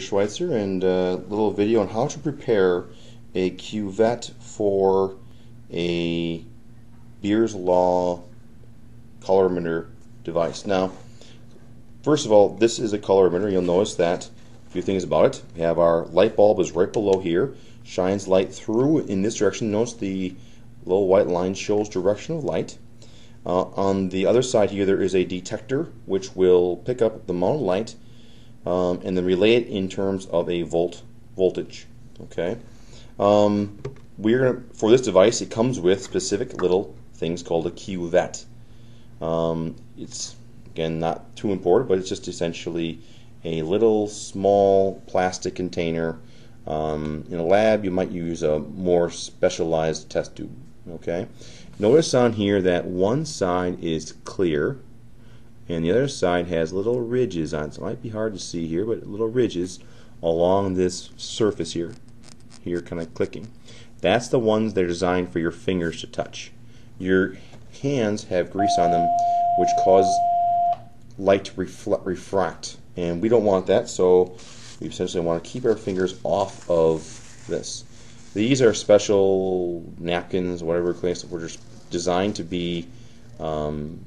Schweitzer, and a little video on how to prepare a cuvette for a Beer's Law colorimeter device. Now, first of all, this is a colorimeter. You'll notice that a few things about it. We have our light bulb is right below here, shines light through in this direction. Notice the little white line shows direction of light. On the other side here there is a detector which will pick up the amount of light and then relay it in terms of a voltage. Okay. We're gonna, for this device, it comes with specific little things called a cuvette. It's again not too important, but it's just essentially a little small plastic container. In a lab, you might use a more specialized test tube. Okay. Notice on here that one side is clear and the other side has little ridges on it. So it might be hard to see here, but little ridges along this surface here kind of clicking. That's the ones that are designed for your fingers to touch. Your hands have grease on them which cause light to refract, and we don't want that, so we essentially want to keep our fingers off of this. These are special napkins, whatever cleaners, that were just designed to be non-linting.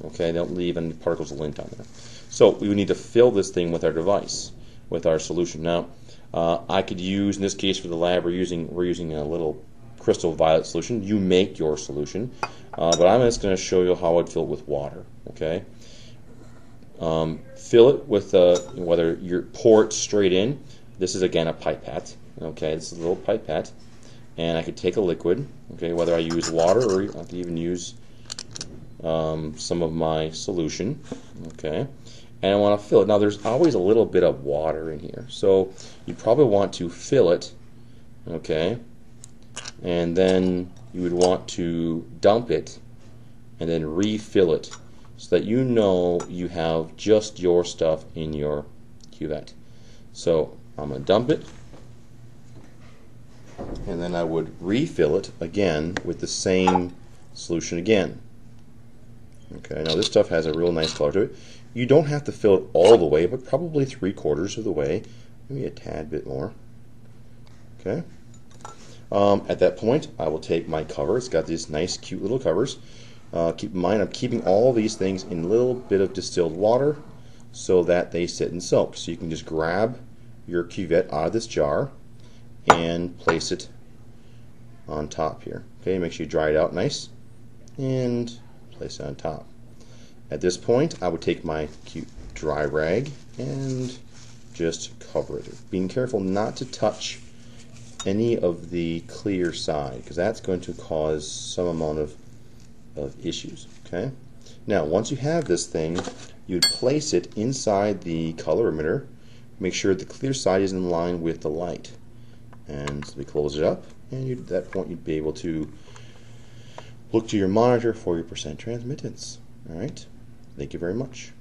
Okay, they don't leave any particles of lint on there. So we would need to fill this thing with our device, with our solution. Now, I could use, in this case for the lab, we're using a little crystal violet solution. You make your solution, but I'm just going to show you how I'd fill it with water. Okay, fill it with whether you pour it straight in. This is again a pipette. Okay, this is a little pipette, and I could take a liquid. Okay, whether I use water or I could even use some of my solution. Okay, and I want to fill it. Now, there's always a little bit of water in here, so you probably want to fill it. Okay, and then you would want to dump it and then refill it so that you know you have just your stuff in your cuvette. So I'm going to dump it, and then I would refill it again with the same solution again. Okay, now this stuff has a real nice color to it. You don't have to fill it all the way, but probably 3/4 of the way, maybe a tad bit more. Okay. At that point, I will take my cover. It's got these nice, cute little covers. Keep in mind, I'm keeping all these things in a little bit of distilled water so that they sit and soak. So you can just grab your cuvette out of this jar and place it on top here. Okay, make sure you dry it out nice and place it on top. At this point, I would take my cute dry rag and just cover it, being careful not to touch any of the clear side, because that's going to cause some amount of issues. Okay. Now, once you have this thing, you'd place it inside the colorimeter. Make sure the clear side is in line with the light, and so we close it up, and at that point you'd be able to look to your monitor for your percent transmittance. All right. Thank you very much.